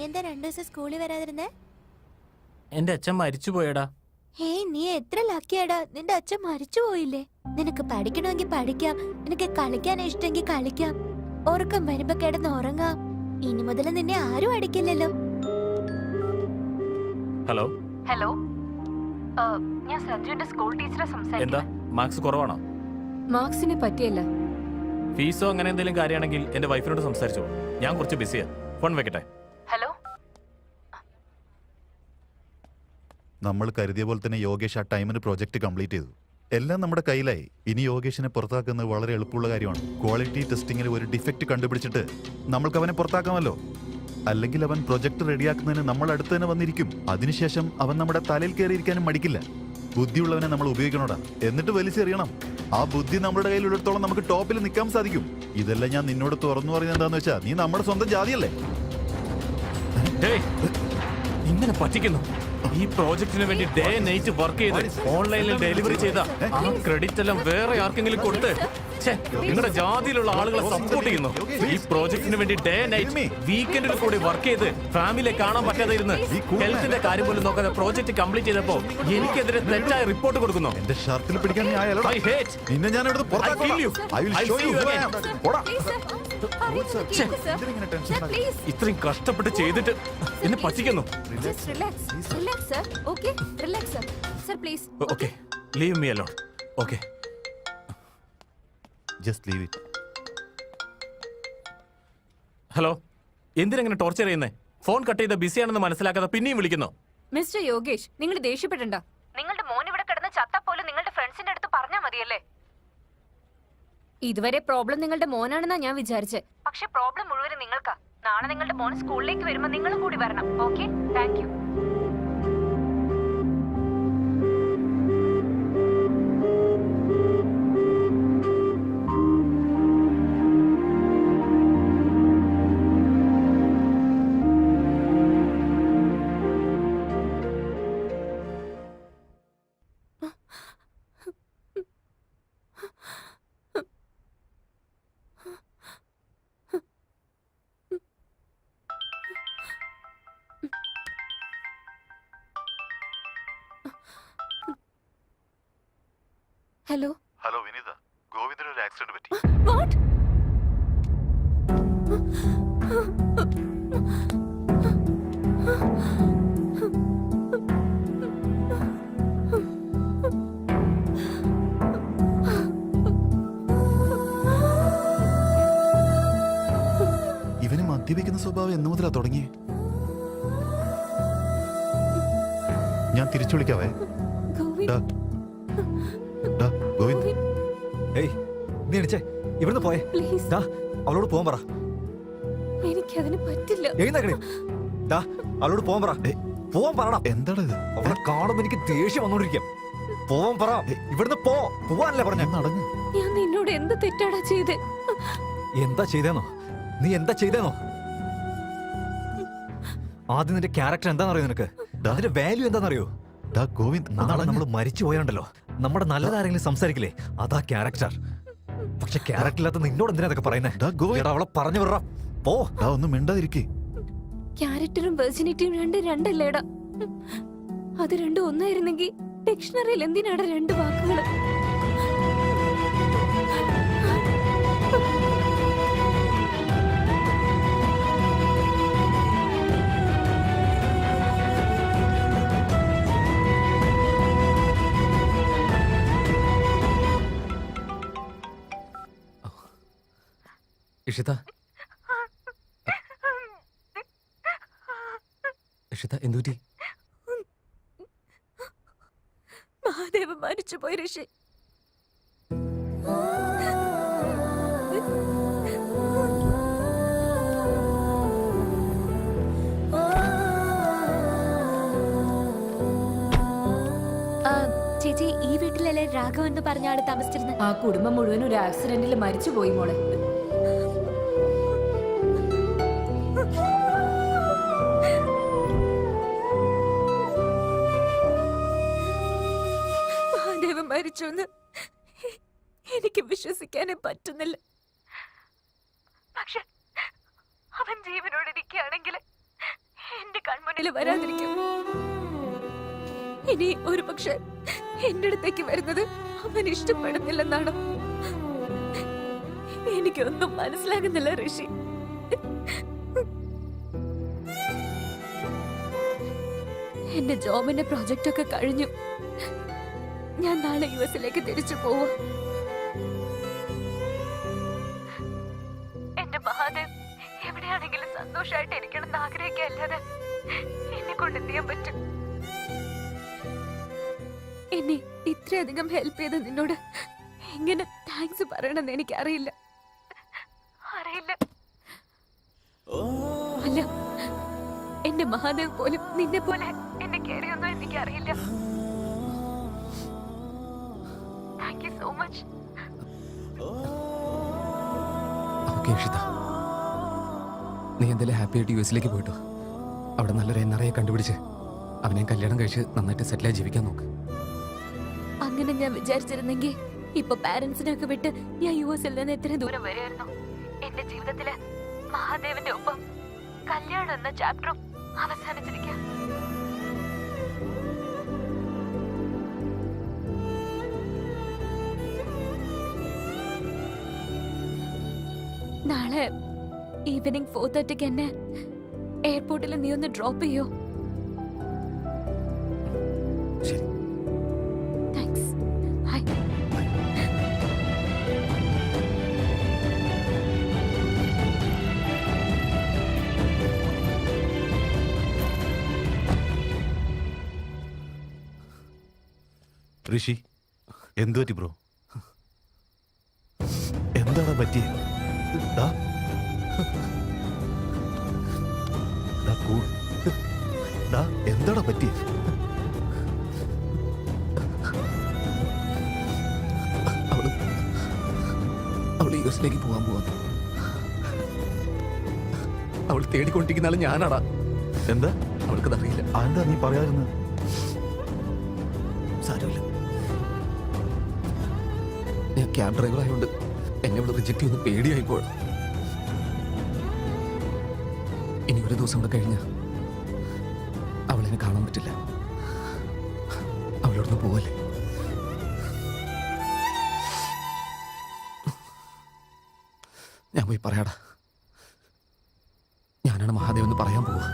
എന്താ 2 ദിവസം സ്കൂളിൽ വരാതിരുന്നേ? എന്റെ അച്ഛൻ മരിച്ചു പോയടാ. നീ എത്ര ലക്കിയാടാ, നിന്റെ അച്ഛൻ മരിച്ചു പോയില്ലേ? നിനക്ക് പഠിക്കണമെങ്കിൽ പഠിക്കാം, നിനക്ക് കളിക്കാൻ ഇഷ്ടമെങ്കിൽ കളിക്കാം, ഉറക്കം വരുമ്പോ കിടന്ന് ഉറങ്ങാം. ഇനി മുതൽ നിന്നെ ആരും അടിക്കില്ലല്ലോ. ഹലോ ഹലോ, ഞാൻ സഞ്ജുവിന്റെ സ്കൂൾ ടീച്ചറെ എന്താ സംസാരിക്കുന്നത്. മാർക്സ് കുറവാണോ? മാർക്സിനെ പറ്റിയല്ല. ഫീസോ അങ്ങനെ എന്തെങ്കിലും കാര്യമാണെങ്കിൽ എന്റെ വൈഫിനോട് സംസാരിച്ചോ. ഞാൻ കുറച്ച് ബിസിയാ. ഫോൺ വെക്കട്ടെ. ഹലോ, നമ്മൾ കരുതിയ പോലെ തന്നെ യോഗേഷ് ആ ടൈമിന് പ്രോജക്റ്റ് കംപ്ലീറ്റ് ചെയ്തു. എല്ലാം നമ്മുടെ കയ്യിലായി. ഇനി യോഗേഷിനെ പുറത്താക്കുന്നത് വളരെ എളുപ്പമുള്ള കാര്യമാണ്. ക്വാളിറ്റി ടെസ്റ്റിംഗിൽ ഒരു ഡിഫക്റ്റ് കണ്ടുപിടിച്ചിട്ട് നമ്മൾക്ക് അവനെ പുറത്താക്കാമല്ലോ. അല്ലെങ്കിൽ അവൻ പ്രൊജക്ട് റെഡിയാക്കുന്നതിന് നമ്മൾ അടുത്ത് തന്നെ വന്നിരിക്കും. അതിനുശേഷം അവൻ നമ്മുടെ തലയിൽ കയറിയിരിക്കാനും മടിക്കില്ല. ബുദ്ധിയുള്ളവനെ നമ്മൾ ഉപയോഗിക്കണോടാ, എന്നിട്ട് വലിച്ചെറിയണം. ആ ബുദ്ധി നമ്മുടെ കയ്യിലുള്ളിടത്തോളം നമുക്ക് ടോപ്പിൽ നിൽക്കാൻ സാധിക്കും. ഇതെല്ലാം ഞാൻ നിന്നോട് തുറന്നു പറയുന്നത് എന്താന്ന് വെച്ചാൽ, നീ നമ്മുടെ സ്വന്തം ജാതിയല്ലേ. ഇങ്ങനെ പറ്റിക്കുന്നു. ഈ പ്രോജക്റ്റിന് വേണ്ടി ഡേ നൈറ്റ് വർക്ക് ചെയ്ത് ഓൺലൈനിൽ ഡെലിവറി ചെയ്ത ആ ക്രെഡിറ്റ് എല്ലാം വേറെ ആർക്കെങ്കിലും കൊടുത്ത് നിങ്ങളുടെ ജാതിയിലുള്ള ആളുകളെ സപ്പോർട്ട് ചെയ്യുന്നു. ഈ പ്രോജക്റ്റിന് വേണ്ടി ഡേ നൈറ്റ് വീക്കെൻഡിൽ കൂടി വർക്ക് ചെയ്ത് ഫാമിലിയെ കാണാൻ പറ്റാതെ ഇരുന്ന് ഹെൽത്തിന്റെ കാര്യം പോലും നോക്കാതെ പ്രോജക്റ്റ് കംപ്ലീറ്റ് ചെയ്തപ്പോ എനിക്കെതിരെ തെറ്റായ റിപ്പോർട്ട് കൊടുക്കുന്നു. എന്റെ ഷർട്ടിൽ പിടിക്കാൻ I hate. നിന്നെ ഞാൻ എടുത്ത് പുറത്താക്കും. I kill you. I will show you who I am. പോടാ. ഇത്രയും കഷ്ടപ്പെട്ട് ചെയ്തിട്ട് എന്നെ പറ്റിക്കുന്നു. Okay, leave me alone. Okay, just leave it. Hello, എന്തിനെങ്ങനെ ടോർച്ചർ ചെയ്യുന്നേ? ഫോൺ കട്ട് ചെയ്ത ബിസിയാണെന്ന് മനസ്സിലാക്കാതെ പിന്നെയും വിളിക്കുന്നു. മിസ്റ്റർ യോഗേഷ്, നിങ്ങൾ ദേഷ്യപ്പെടണ്ട. നിങ്ങളുടെ മോൻ ഇവിടെ കിടന്ന് ചത്ത പോലും നിങ്ങളുടെ ഫ്രണ്ട്സിന്റെ അടുത്ത് പറഞ്ഞാൽ മതിയല്ലേ. ഇതുവരെ പ്രോബ്ലം നിങ്ങളുടെ മോനാണെന്നാ ഞാൻ വിചാരിച്ചേ. പക്ഷെ പ്രോബ്ലം മുഴുവൻ നിങ്ങൾക്കാ. നാളെ നിങ്ങളുടെ മോൻ സ്കൂളിലേക്ക് വരുമ്പോൾ നിങ്ങളും കൂടി വരണം. Okay, thank you. Hello hello Vineetha, ഗോവിന്ദന് ഒരു ആക്സിഡന്റ് പറ്റി. വാട്ട്? ഇവന് മദ്യപിക്കുന്ന സ്വഭാവം എന്ന് മുതലാ തുടങ്ങിയേ? ഞാൻ തിരിച്ചു വിളിക്കാവേ. ഗോവിന്ദ്, ഏയ് നീ എണിച്ചേ, ഇവിടുന്ന് പോയേ. അവളോട് പോകാൻ പറ. എനിക്കതിന് പറ്റില്ല. അവളോട് പോകാൻ പറ. പോവാൻ പറയണം. എന്താണ് ഇത്? അവളെ കാണുമ്പോ എനിക്ക് ദേഷ്യം വന്നോണ്ടിരിക്കാം. പോവാൻ പറ. ഇവിടുന്ന് പോവാനല്ലേ പറഞ്ഞ? നടന്നു. ഞാൻ നിന്നോട് എന്ത് തെറ്റാടാ ചെയ്തേ? എന്താ ചെയ്തേന്നോ? നീ എന്താ ചെയ്തേന്നോ? ആദ്യം നിന്റെ ക്യാരക്ടർ എന്താണെന്നറിയോ? നിനക്ക് അതിന്റെ വാല്യൂ എന്താണെന്നറിയോ? ഗോവിന്ദ്, നാളെ നമ്മൾ മരിച്ചു പോയാണ്ടല്ലോ, നമ്മുടെ നല്ലതാരെങ്കിലും സംസാരിക്കില്ലേ, അതാ ക്യാരക്ടർ. പക്ഷെ ക്യാരക്ടർ ഇല്ലാത്ത നിന്നോട് എന്തിനാ അതൊക്കെ പറയുന്നേ? അവളെ പറഞ്ഞു വിടറാ. പോ. ഒന്നും മിണ്ടാതിരിക്കേ. ക്യാരക്ടറും വെർജിനിറ്റിയും രണ്ടല്ലേടാ. അത് രണ്ടും ഒന്നായിരുന്നെങ്കിൽ ഡിക്ഷണറിയിൽ എന്തിനാടാ 2 വാക്കുകള്? ഇഷിത, ഇഷിത, എന്തുപറ്റി? മഹാദേവൻ മരിച്ചു പോയി ഋഷി. ചേച്ചി, ഈ വീട്ടിലല്ലേ രാഘവൻ എന്ന് പറഞ്ഞ ആള് താമസിച്ചിരുന്നത്? ആ കുടുംബം മുഴുവൻ ഒരു ആക്സിഡന്റിൽ മരിച്ചു പോയി മോളെ. മഹാദേവൻ മരിച്ചു എനിക്ക് വിശ്വസിക്കാനേ പറ്റുന്നില്ല. പക്ഷെ അവൻ ജീവനോടിരിക്കുകയാണെങ്കിൽ മുന്നിൽ വരാതിരിക്കും. ഇനി ഒരു പക്ഷെ എന്റെ അടുത്തേക്ക് വരുന്നത് അവൻ ഇഷ്ടപ്പെടുന്നില്ലെന്നാണ്. എനിക്കൊന്നും മനസ്സിലാകുന്നില്ല ഋഷി. എന്റെ ജോബിന്റെ പ്രോജക്റ്റ് ഒക്കെ കഴിഞ്ഞു. ഞാൻ നാളെ യുഎസിലേക്ക് തിരിച്ചു പോവാ. എന്റെ മഹാദേവ് എവിടെയാണെങ്കിലും സന്തോഷമായിട്ട് ഇരിക്കണമെന്ന് ആഗ്രഹിക്കല്ലാതെ എന്നെ കൊണ്ട് എന്ത് ചെയ്യാൻ പറ്റും? എന്നെ ഇത്രയധികം ഹെൽപ്പ് ചെയ്ത നിന്നോട് എങ്ങനെ താങ്ക്സ് പറയണമെന്ന് എനിക്കറിയില്ല. അല്ല, എന്റെ മഹാദേവ് പോലും നിന്നെ പോലെ എന്നെ കയറിയൊന്നും എനിക്കറിയില്ല. Thank you so much. നീ എന്തായാലും ഹാപ്പി ആയിട്ട് യുഎസിലേക്ക് പോയിട്ടോ. അവിടെ നല്ലൊരു എന്നറിയെ കണ്ടുപിടിച്ച് അവനെ കല്യാണം കഴിച്ച് നന്നായിട്ട് സെറ്റിലായി ജീവിക്കാൻ നോക്ക്. അങ്ങനെ ഞാൻ വിചാരിച്ചിരുന്നെങ്കിൽ ഇപ്പൊ പാരന്റ്സിനൊക്കെ വിട്ട് ഞാൻ യുഎസിൽ നിന്ന് എത്ര ദൂരം വരെയായിരുന്നു. എന്റെ ജീവിതത്തില് മഹാദേവന്റെ ഒപ്പം കല്യാണം എന്ന ചാപ്റ്ററും അവസാനിച്ചിരിക്കാം. നാളെ ഈവനിങ് 4:30 എന്നെ എയർപോർട്ടിൽ നീ ഒന്ന് ഡ്രോപ്പ് ചെയ്യോ? ശരി. താങ്ക്സ്. ബൈ. ഋഷി, എന്തു പറ്റി ബ്രോ? എന്താണ് പറ്റിയത്? എന്താണ് പറ്റിയത്? അവള് യുഎസിലേക്ക് പോവാൻ പോവാ. അവൾ തേടിക്കൊണ്ടിരിക്കുന്ന ആള് ഞാനാടാ. എന്താ? അവൾക്കതറിയില്ല. എന്താ നീ പറയാതിരുന്നത്? സാരമില്ല, ഞാൻ ക്യാബ് ഡ്രൈവർ ആയതുകൊണ്ട് എന്നെ ഇവിടെ റിജക്ട് ചെയ്യുന്ന പേടിയായിപ്പോൾ. ഇനി ഒരു ദിവസം കൂടെ കഴിഞ്ഞ അവളെന്നെ കാണാൻ പറ്റില്ല. അവളോടൊന്ന് പോവല്ലേ? ഞാൻ പോയി പറയാടാ. ഞാനാണ് മഹാദേവ് എന്ന് പറയാൻ പോവാ.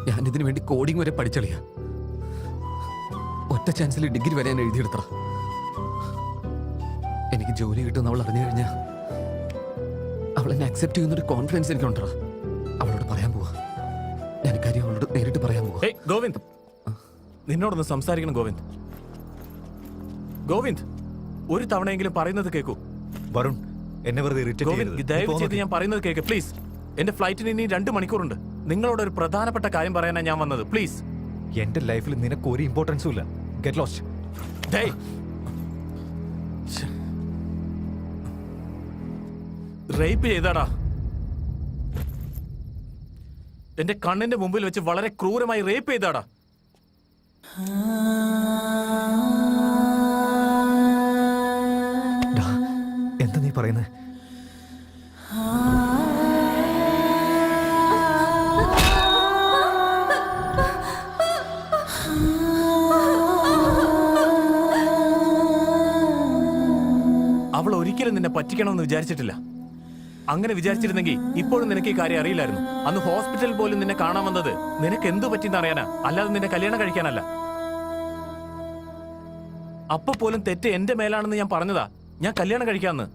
ഞാനിതിനു വേണ്ടി കോഡിംഗ് വരെ പഠിച്ചളിയാ. ഒറ്റ ചാൻസിൽ ഡിഗ്രി വരെ ഞാൻ എഴുതിയെടുത്തറ. എനിക്ക് ജോലി കിട്ടുമെന്ന് അവൾ അറിഞ്ഞു കഴിഞ്ഞാൽ അവൾ എന്നെ അക്സെപ്റ്റ് ചെയ്യുന്നൊരു കോൺഫിഡൻസ് എനിക്കുണ്ടോ. അവളോട് പറയാൻ പോവാ. ഞാൻ കാര്യം അവളോട് നേരിട്ട് പറയാൻ പോവാ. ഗോവിന്ദ്, നിന്നോടൊന്ന് സംസാരിക്കണം. ഗോവിന്ദ്, ഗോവിന്ദ്, ഒരു തവണയെങ്കിലും പറയുന്നത് കേൾക്കൂ. വരുൺ, എന്നെ വെറുതെ irritate ഗോവിന്ദ്, ചെയ്യരുത്. ദയവ് നീ ചെയ്ത് പോ ഞാൻ പറയുന്നത് കേൾക്ക് പ്ലീസ്. എന്റെ ഫ്ലൈറ്റിന് ഇനി 2 മണിക്കൂറുണ്ട്. നിങ്ങളോട് ഒരു പ്രധാനപ്പെട്ട കാര്യം പറയാനാണ് ഞാൻ വന്നത്. പ്ലീസ്. എന്റെ ലൈഫിൽ നിനക്ക് ഒരു ഇമ്പോർട്ടൻസും ഇല്ല. Get lost. റേപ്പ് ചെയ്താടാ. എന്റെ കണ്ണിന്റെ മുമ്പിൽ വെച്ച് വളരെ ക്രൂരമായി റേപ്പ് ചെയ്താടാ. എന്താ നീ പറയുന്നത്? അവൾ ഒരിക്കലും നിന്നെ പറ്റിക്കണമെന്ന് വിചാരിച്ചിട്ടില്ല. അങ്ങനെ വിചാരിച്ചിരുന്നെങ്കിൽ ഇപ്പോഴും നിനക്ക് ഈ കാര്യം അറിയില്ലായിരുന്നു. അന്ന് ഹോസ്പിറ്റലിൽ പോലും നിന്നെ കാണാൻ വന്നത് നിനക്ക് എന്തു പറ്റിയെന്ന് അറിയാനാ, അല്ലാതെ നിന്നെ കല്യാണം കഴിക്കാനല്ല. അപ്പൊ പോലും തെറ്റ് എന്റെ മേലാണെന്ന് ഞാൻ പറഞ്ഞതാ. ഞാൻ കല്യാണം കഴിക്കാന്ന്.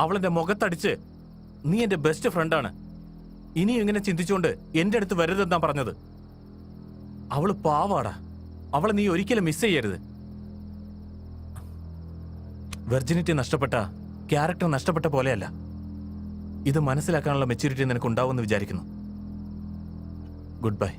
അവളെന്റെ മുഖത്തടിച്ച് നീ എന്റെ ബെസ്റ്റ് ഫ്രണ്ടാണ്, ഇനിയും ഇങ്ങനെ ചിന്തിച്ചുകൊണ്ട് എന്റെ അടുത്ത് വരരുതെന്നാ പറഞ്ഞത്. അവള് പാവാടാ. അവളെ നീ ഒരിക്കലും മിസ് ചെയ്യരുത്. വെർജിനിറ്റി നഷ്ടപ്പെട്ട ക്യാരക്ടർ നഷ്ടപ്പെട്ട പോലെയല്ല. ഇത് മനസ്സിലാക്കാനുള്ള മെച്യൂരിറ്റി നിനക്ക് ഉണ്ടാവുമെന്ന് വിചാരിക്കുന്നു. Good bye.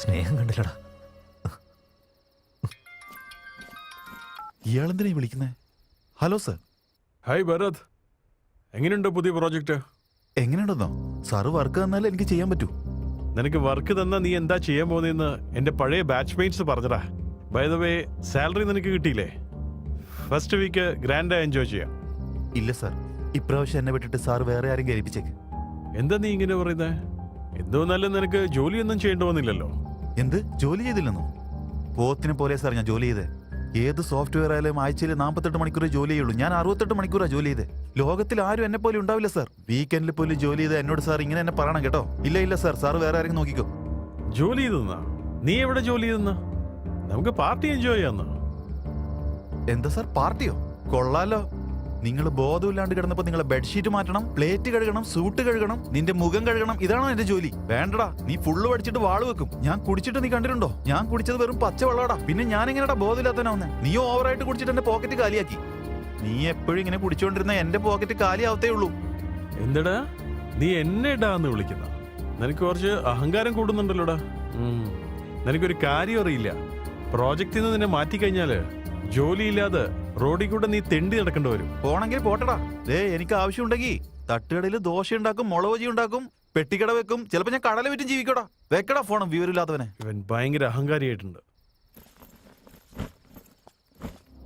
സ്നേഹം കണ്ടില്ലടാ. ഇയാളെന്തിനാ വിളിക്കുന്നേ? Hello sir. ഹായ് ഭരത്, എങ്ങനെയുണ്ട് പുതിയ പ്രോജക്റ്റ്? എങ്ങനെയുണ്ടെന്നോ? സാറ് വർക്ക് തന്നാലേ എനിക്ക് ചെയ്യാൻ പറ്റൂ. നിനക്ക് വർക്ക് തന്നാ നീ എന്താ ചെയ്യാൻ പോകുന്നതെന്ന് എന്റെ പഴയ ബാച്ച്മേറ്റ്സ് പറഞ്ഞടാ. ബൈ ദ വേ, സാലറി നിനക്ക് കിട്ടിയില്ലേ? ഫസ്റ്റ് വീക്ക് ഗ്രാൻഡായി എൻജോയ് ചെയ്യാം. ഇല്ല സാർ, ഇപ്രാവശ്യം എന്നെ വിട്ടിട്ട് സാർ വേറെ ആരെങ്കിലും ഏൽപ്പിച്ചേക്ക്. എന്താ നീ ഇങ്ങനെ പറയുന്നേ? എന്തോന്നാലും നിനക്ക് ജോലിയൊന്നും ചെയ്യേണ്ടി വന്നില്ലല്ലോ. എന്ത് ജോലി ചെയ്തില്ലെന്നോ? പോത്തിനെ പോലെ സാർ ഞാൻ ജോലി ചെയ്തേ. ഏത് സോഫ്റ്റ്വെയർ ആയാലും ആഴ്ചയിൽ 48 മണിക്കൂറേ ജോലി ചെയ്യുള്ളൂ. ഞാൻ 68 മണിക്കൂറാണ് ജോലി ചെയ്തേ. ലോകത്തിൽ ആരും എന്നെ പോലെ ഉണ്ടാവില്ല സാർ. വീക്കെൻഡിൽ പോലും ജോലി ചെയ്ത് എന്നോട് സാർ ഇങ്ങനെ എന്നെ പറയണം കേട്ടോ. ഇല്ല സാർ, സാർ വേറെ ആരെങ്കിലും നോക്കിക്കോ. ജോലി ചെയ്തെന്നാ? നീ എവിടെ ജോലി ചെയ്തെന്നാ? നമുക്ക് പാർട്ടി എൻജോയ് ചെയ്യാന്നാ. എന്താ സാർ പാർട്ടിയോ? കൊള്ളാലോ. നിങ്ങൾ ബോധമില്ലാണ്ട് കിടന്നപ്പോ നിങ്ങളെ ബെഡ്ഷീറ്റ് മാറ്റണം, പ്ലേറ്റ് കഴുകണം, സൂട്ട് കഴുകണം, നിന്റെ മുഖം കഴുകണം. ഇതാണോ എന്റെ ജോലി? വേണ്ടടാ, നീ ഫുള്ള് പഠിച്ചിട്ട് വാള് വെക്കും. ഞാൻ കുടിച്ചിട്ട് നീ കണ്ടിട്ടുണ്ടോ? ഞാൻ കുടിച്ചത് വെറും പച്ച വെള്ളടാ. പിന്നെ ഞാൻ എങ്ങനെയാ ബോധമില്ലാത്തവനാവുന്നേ? നീ ഓവറായിട്ട് കുടിച്ചിട്ട് എന്റെ പോക്കറ്റ് കാലിയാക്കി. നീ എപ്പോഴും ഇങ്ങനെ കുടിച്ചോണ്ടിരുന്ന എന്റെ പോക്കറ്റ് കാലിയാവത്തേ ഉള്ളൂ. എന്തടാ നീ എന്നെ ഇടാന്ന് വിളിക്കുന്ന? നിനക്ക് കുറച്ച് അഹങ്കാരം കൂടുന്നുണ്ടല്ലോടാ. നിനക്കൊരു കാര്യം അറിയില്ല. പ്രോജക്റ്റിൽ നിന്ന് നിന്നെ മാറ്റിക്കഴിഞ്ഞാല് ജോലിയില്ലാതെ റോഡിൽ കൂടെ നീ തെണ്ടി നടക്കേണ്ടി വരും. പോണെങ്കിൽ പോട്ടടാ. എനിക്ക് ആവശ്യമുണ്ടെങ്കിൽ തട്ടുകടയിൽ ദോശ ഉണ്ടാക്കും, മുളക് ഉണ്ടാക്കും, പെട്ടിക്കട വെക്കും. ചിലപ്പോ ഞാൻ കടല വിറ്റും ജീവിക്കടാ. വെക്കടാ ഫോണും വിവരമില്ലാത്തവനെ. ഇവൻ ഭയങ്കര അഹങ്കാരിയായിട്ടുണ്ട്.